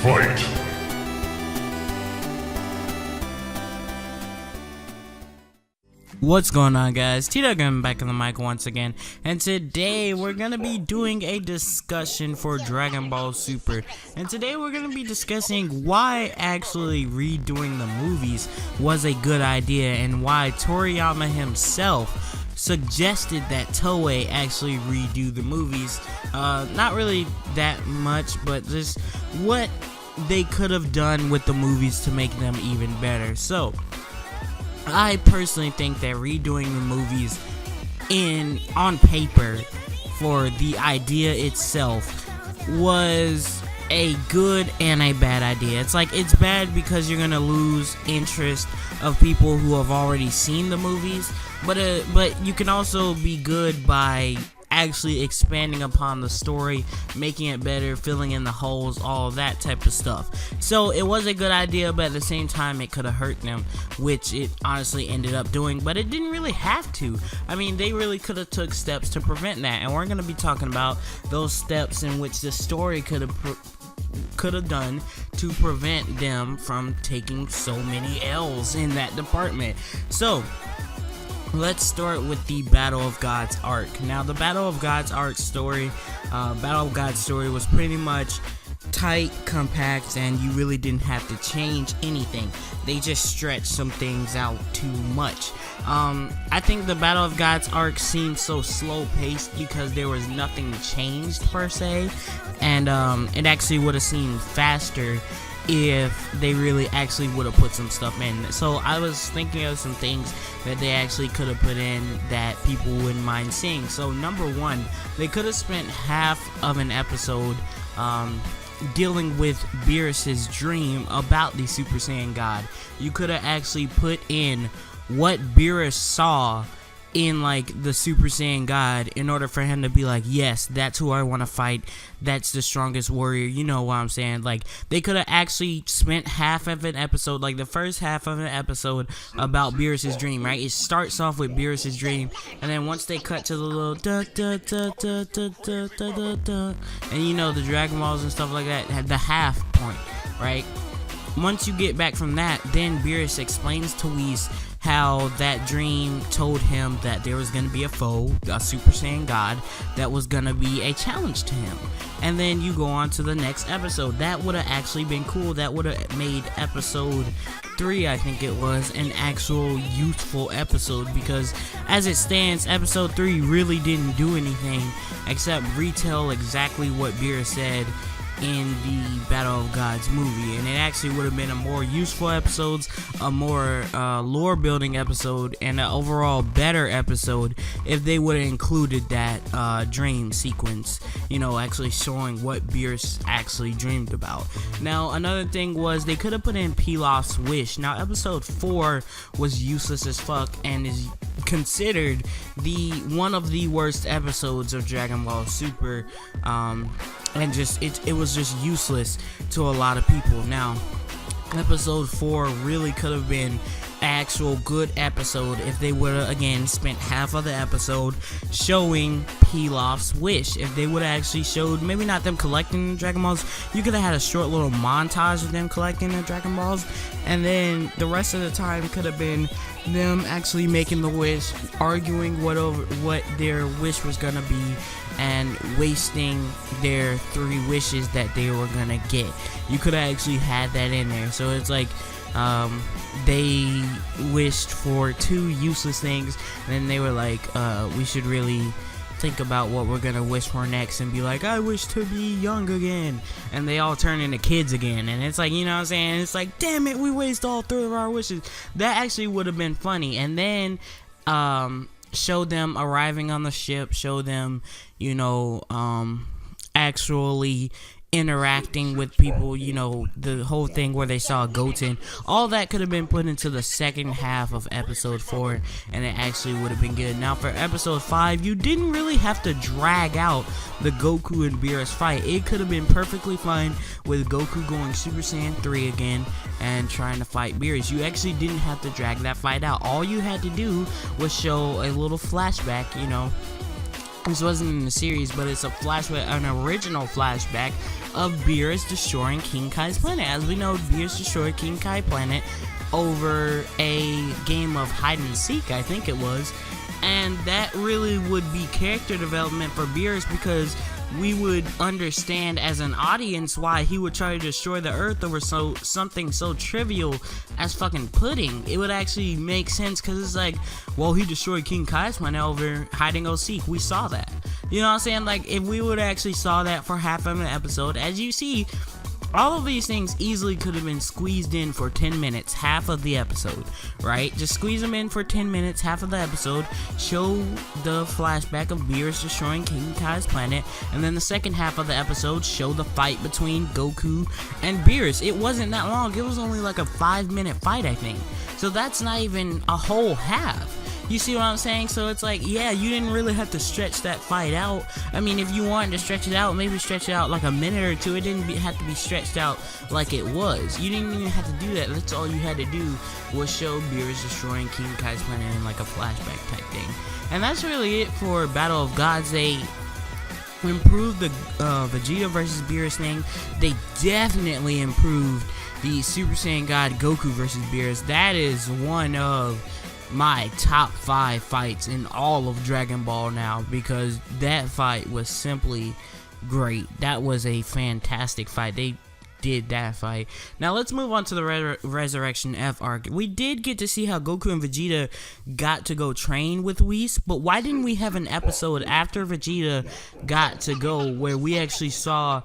Fight! What's going on, guys? T-Dog back on the mic once again, and today we're gonna be doing a discussion for Dragon Ball Super. And today we're gonna be discussing why actually redoing the movies was a good idea, and why Toriyama himself suggested that Toei actually redo the movies. Not really that much, but just what they could have done with the movies to make them even better. So I personally think that redoing the movies on paper for the idea itself was a good and a bad idea. It's bad because you're gonna lose interest of people who have already seen the movies, but you can also be good by actually expanding upon the story, making it better, filling in the holes, all that type of stuff. So it was a good idea, but at the same time it could have hurt them, which it honestly ended up doing, but it didn't really have to. I mean, they really could have took steps to prevent that, and we're going to be talking about those steps in which the story could have done to prevent them from taking so many L's in that department. So let's start with the Battle of Gods arc. Now, the Battle of Gods arc story, was pretty much tight, compact, and you really didn't have to change anything. They just stretched some things out too much. I think the Battle of Gods arc seemed so slow-paced because there was nothing changed per se, and it actually would have seemed faster if they really actually would have put some stuff in. So I was thinking of some things that they actually could have put in that people wouldn't mind seeing. So number one, they could have spent half of an episode dealing with Beerus's dream about the Super Saiyan God. You could have actually put in what Beerus saw in like the Super Saiyan God in order for him to be like, yes, that's who I want to fight, that's the strongest warrior, you know what I'm saying. Like, they could have actually spent half of an episode, like the first half of an episode, about Beerus's dream, right? It starts off with Beerus's dream, and then once they cut to the little da da da da da da da da da, and you know, the Dragon Balls and stuff like that, had the half point, right? Once you get back from that, then Beerus explains to Whis how that dream told him that there was going to be a foe, a Super Saiyan God, that was going to be a challenge to him. And then you go on to the next episode. That would have actually been cool. That would have made episode 3, I think it was, an actual useful episode, because as it stands, episode 3 really didn't do anything except retell exactly what Beerus said in the Battle of Gods movie, and it actually would have been a more useful episode, a more lore building episode, and an overall better episode if they would have included that dream sequence, you know, actually showing what Beerus actually dreamed about. Now, another thing was they could have put in Pilaf's wish. Now, episode 4 was useless as fuck and is considered one of the worst episodes of Dragon Ball Super, and just it was just useless to a lot of people. Now, episode 4 really could have been an actual good episode if they would have again spent half of the episode showing Pilaf's wish. If they would have actually showed, maybe not them collecting the Dragon Balls, you could have had a short little montage of them collecting the Dragon Balls, and then the rest of the time could have been them actually making the wish, arguing what their wish was gonna be, and wasting their 3 wishes that they were gonna get. You could have actually had that in there. So it's like they wished for 2 useless things, and then they were like, we should really think about what we're gonna wish for next, and be like, I wish to be young again, and they all turn into kids again. And it's like, you know what I'm saying, it's like, damn it, we waste all 3 of our wishes. That actually would have been funny. And then show them arriving on the ship, show them, you know, actually interacting with people, you know, the whole thing where they saw Goten. All that could have been put into the second half of episode 4, and it actually would have been good. Now, for episode 5, you didn't really have to drag out the Goku and Beerus fight. It could have been perfectly fine with Goku going Super Saiyan 3 again and trying to fight Beerus. You actually didn't have to drag that fight out. All you had to do was show a little flashback, you know, This wasn't in the series, but it's a flashback, an original flashback of Beerus destroying King Kai's planet. As we know, Beerus destroyed King Kai planet over a game of hide and seek, I think it was, and that really would be character development for Beerus, because we would understand as an audience why he would try to destroy the Earth over something so trivial as fucking pudding. It would actually make sense, because it's like, well, he destroyed King Kai's planet over hide and go seek. We saw that. You know what I'm saying? Like, if we would actually saw that for half of an episode, as you see, all of these things easily could have been squeezed in for 10 minutes, half of the episode, right? Just squeeze them in for 10 minutes, half of the episode, show the flashback of Beerus destroying King Kai's planet, and then the second half of the episode, show the fight between Goku and Beerus. It wasn't that long. It was only like a 5-minute fight, I think. So that's not even a whole half. You see what I'm saying? So it's like, yeah, you didn't really have to stretch that fight out. I mean, if you wanted to stretch it out, maybe stretch it out like a minute or two. It didn't have to be stretched out like it was. You didn't even have to do that. That's all you had to do was show Beerus destroying King Kai's planet in like a flashback type thing. And that's really it for Battle of Gods. They improved the Vegeta versus Beerus thing. They definitely improved the Super Saiyan God Goku versus Beerus. That is one of my top 5 fights in all of Dragon Ball now, because that fight was simply great. That was a fantastic fight. They did that fight. Now let's move on to the Resurrection F arc. We did get to see how Goku and Vegeta got to go train with Whis, but why didn't we have an episode after Vegeta got to go where we actually saw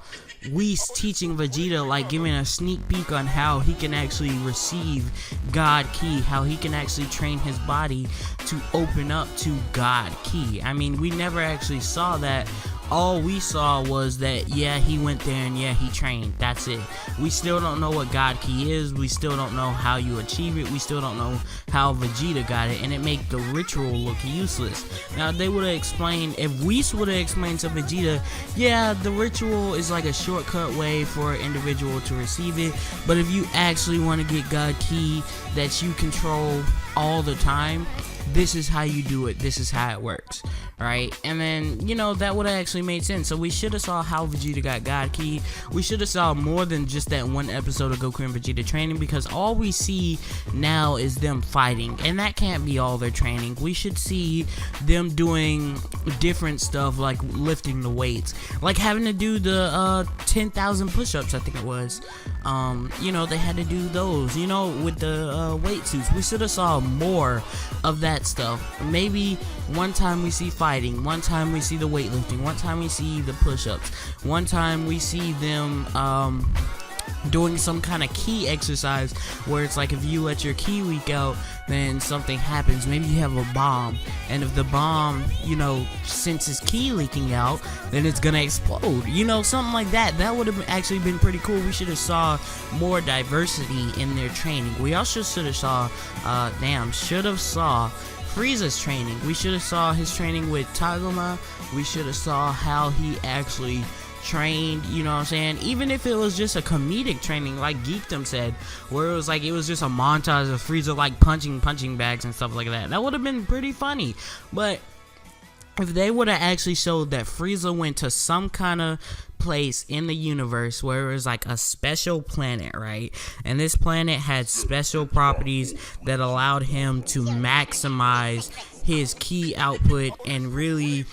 Whis teaching Vegeta, like giving a sneak peek on how he can actually receive God Ki, how he can actually train his body to open up to God Ki? I mean, we never actually saw that. All we saw was that, yeah, he went there and yeah, he trained. That's it. We still don't know what God Ki is. We still don't know how you achieve it. We still don't know how Vegeta got it, and it made the ritual look useless. Now, they would have explained, if Whis would have explained to Vegeta, yeah, the ritual is like a shortcut way for an individual to receive it, but if you actually want to get God Ki that you control all the time, this is how you do it. This is how it works, right? And then, you know, that would have actually made sense. So we should have saw how Vegeta got God Ki. We should have saw more than just that one episode of Goku and Vegeta training, because all we see now is them fighting, and that can't be all their training. We should see them doing different stuff, like lifting the weights, like having to do the 10,000 push-ups, I think it was. You know, they had to do those, you know, with the weight suits. We should have saw more of that stuff. Maybe one time we see fighting, one time we see the weightlifting, one time we see the push-ups, one time we see them doing some kind of ki exercise where it's like, if you let your ki leak out, then something happens. Maybe you have a bomb, and if the bomb, you know, senses ki leaking out, then it's gonna explode. You know, something like that. That would have actually been pretty cool. We should have saw more diversity in their training. We also should have saw, Frieza's training. We should have saw his training with Tagoma. We should have saw how he actually trained, you know what I'm saying? Even if it was just a comedic training, like Geekdom said, where it was like, it was just a montage of Frieza like punching bags and stuff like that. That would have been pretty funny. But if they would have actually showed that Frieza went to some kind of place in the universe where it was like a special planet, right? And this planet had special properties that allowed him to maximize his ki output and really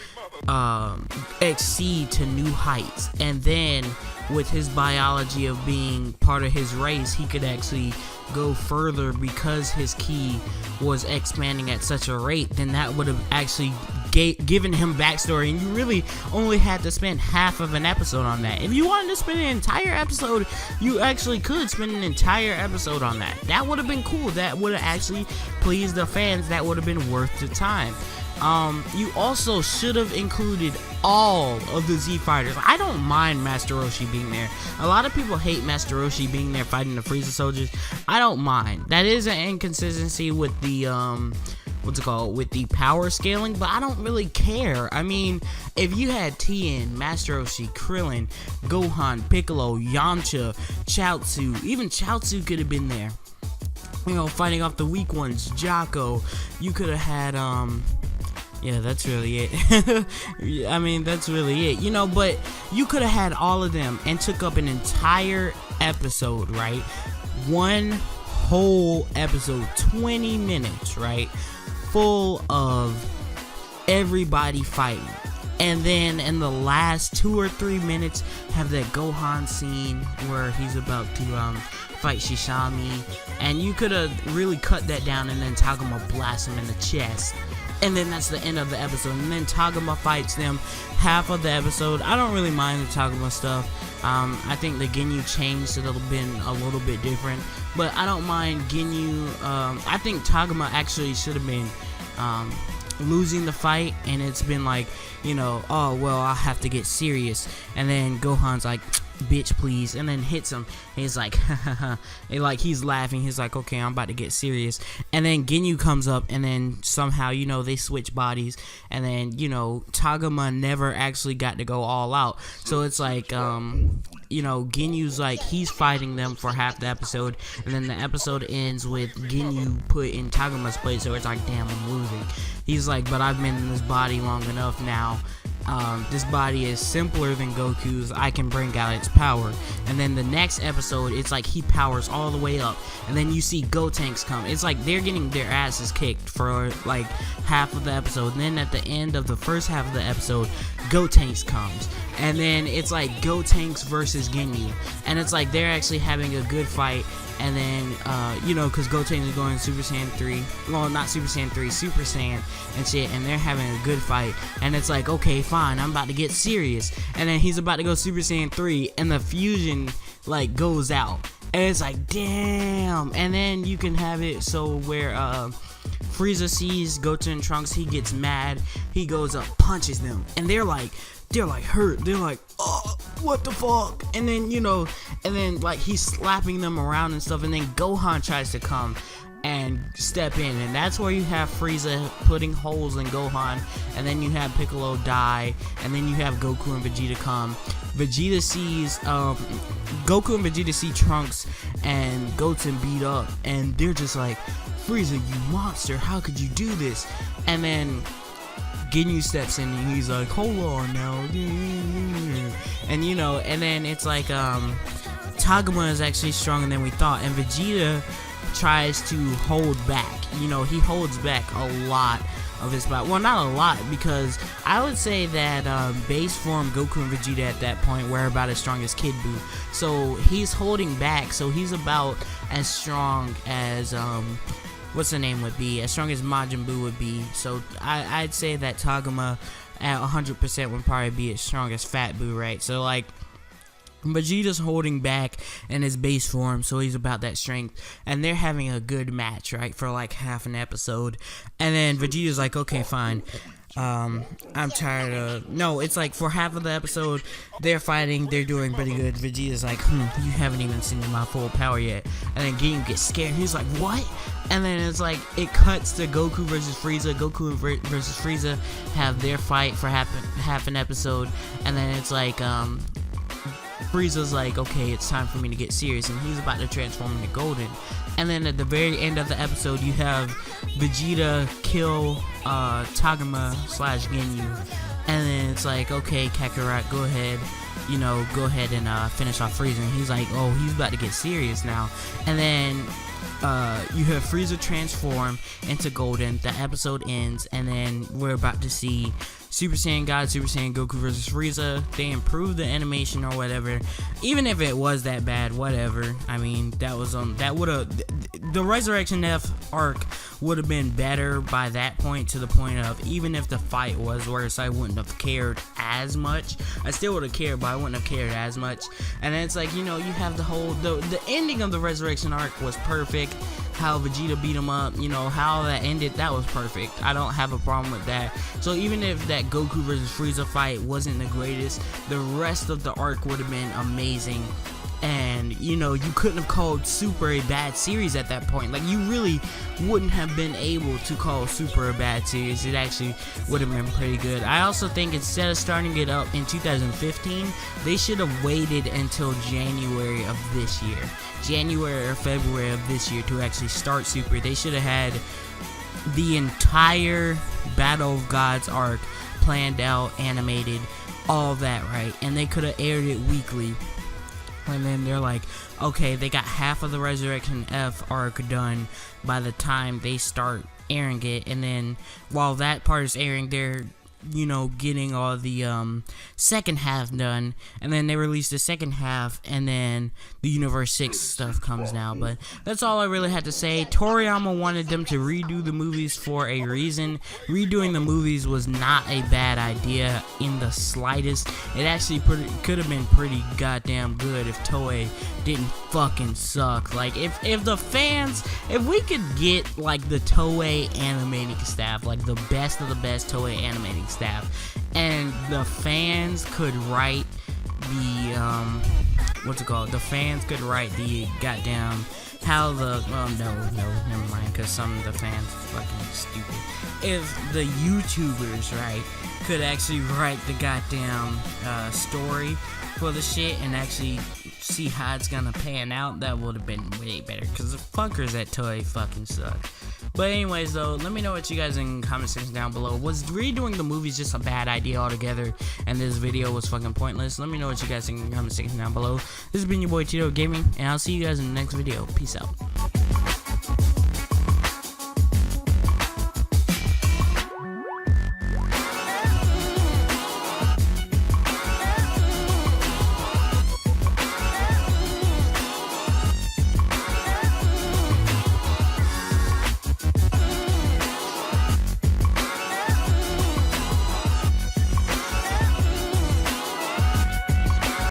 exceed to new heights. And then with his biology of being part of his race, he could actually go further because his ki was expanding at such a rate. Then that would have actually given him backstory, and you really only had to spend half of an episode on that. If you wanted to spend an entire episode, you actually could spend an entire episode on that. That would have been cool. That would have actually pleased the fans. That would have been worth the time. You also should have included all of the Z fighters. I don't mind Master Roshi being there. A lot of people hate Master Roshi being there fighting the Frieza soldiers. I don't mind. That is an inconsistency with the with the power scaling, but I don't really care. I mean, if you had Tien, Master Roshi, Krillin, Gohan, Piccolo, Yamcha, Chaozu, even Chaozu could have been there, you know, fighting off the weak ones. Jocko, you could have had Yeah, that's really it. I mean, that's really it. But you could have had all of them and took up an entire episode, right? One whole episode, 20 minutes, right? Full of everybody fighting. And then in the last 2 or 3 minutes, have that Gohan scene where he's about to fight Shishami. And you could have really cut that down and then Tagoma blasts him in the chest. And then that's the end of the episode. And then Tagoma fights them half of the episode. I don't really mind the Tagoma stuff. I think the Ginyu changed it a little bit different. But I don't mind Ginyu. I think Tagoma actually should have been losing the fight. And it's been like, oh, well, I'll have to get serious. And then Gohan's like, bitch, please, and then hits him. He's like, and he's laughing. He's like, okay, I'm about to get serious. And then Ginyu comes up, and then somehow, they switch bodies, and then, Tagoma never actually got to go all out. So it's like, Ginyu's like, he's fighting them for half the episode, and then the episode ends with Ginyu put in Tagoma's place. So it's like, damn, I'm losing. He's like, but I've been in this body long enough now. This body is simpler than Goku's. I can bring out its power. And then the next episode, it's like he powers all the way up. And then you see Gotenks come. It's like they're getting their asses kicked for like half of the episode. And then at the end of the first half of the episode, Gotenks comes. And then it's like Gotenks versus Ginyu. And it's like they're actually having a good fight. And then, because Gotenks is going Super Saiyan 3. Well, not Super Saiyan 3, Super Saiyan and shit. And they're having a good fight. And it's like, okay, fine, I'm about to get serious. And then he's about to go Super Saiyan 3. And the fusion, goes out. And it's like, damn. And then you can have it so where, Frieza sees Goten and Trunks. He gets mad. He goes up, punches them. And they're like hurt. They're like, oh, what the fuck? And then, he's slapping them around and stuff. And then Gohan tries to come and step in. And that's where you have Frieza putting holes in Gohan. And then you have Piccolo die. And then you have Goku and Vegeta come. Vegeta sees, Goku and Vegeta see Trunks and Goten beat up. And they're just like, Frieza, you monster. How could you do this? And then Ginyu steps in and he's like, hold on now. And and then it's like Tagoma is actually stronger than we thought, and Vegeta tries to hold back. He holds back a lot of his power. Well, not a lot, because I would say that base form Goku and Vegeta at that point were about as strong as Kid Buu. So he's holding back, so he's about as strong as what's the name would be, as strong as Majin Buu would be. So I'd say that Tagoma at 100% would probably be as strong as Fat Buu, right? So Vegeta's holding back in his base form, so he's about that strength, and they're having a good match, right, for half an episode. And then Vegeta's like, okay, fine, I'm tired of... No, it's like for half of the episode, they're fighting, they're doing pretty good. Vegeta's like, you haven't even seen my full power yet. And then Ginyu gets scared, he's like, what? And then it's like, it cuts to Goku versus Frieza. Goku versus Frieza have their fight for half an episode, and then it's like, Frieza's like, okay, it's time for me to get serious, and he's about to transform into Golden. And then at the very end of the episode, you have Vegeta kill Tagoma / Ginyu, and then it's like, okay, Kakarot, go ahead and finish off Frieza. And he's like, oh, he's about to get serious now. And then you have Frieza transform into Golden. The episode ends, and then we're about to see Super Saiyan God, Super Saiyan Goku versus Frieza. They improved the animation or whatever. Even if it was that bad, whatever. I mean, that would have, the Resurrection F arc would have been better by that point, to the point of, even if the fight was worse, I wouldn't have cared as much. I still would have cared, but I wouldn't have cared as much. And then it's like, you have the whole, the ending of the Resurrection arc was perfect. How Vegeta beat him up, how that ended, that was perfect. I don't have a problem with that. So even if that Goku versus Frieza fight wasn't the greatest, the rest of the arc would have been amazing. And you couldn't have called Super a bad series at that point. You really wouldn't have been able to call Super a bad series. It actually would have been pretty good. I also think instead of starting it up in 2015, they should have waited until January of this year, January or February of this year, to actually start Super. They should have had the entire Battle of Gods arc planned out, animated, all that, right? And they could have aired it weekly. And then they're like, okay, they got half of the Resurrection F arc done by the time they start airing it. And then while that part is airing, they're, you know, getting all the second half done, and then they release the second half, and then the Universe 6 stuff comes now. But that's all I really had to say. Toriyama wanted them to redo the movies for a reason. Redoing the movies was not a bad idea in the slightest. It actually could have been pretty goddamn good if Toei didn't fucking suck. Like, if the fans, if we could get like the Toei animating staff, like the best of the best Toei animating staff, and the fans could write the what's it called, the fans could write the goddamn how the never mind, because some of the fans are fucking stupid. If the YouTubers, right, could actually write the goddamn story for the shit and actually see how it's gonna pan out, that would have been way better, because the fuckers at Toei fucking suck. But anyways though, let me know what you guys in the comment section down below. Was redoing the movies just a bad idea altogether, and this video was fucking pointless? Let me know what you guys think in the comment section down below. This has been your boy Tito Gaming, and I'll see you guys in the next video. Peace out.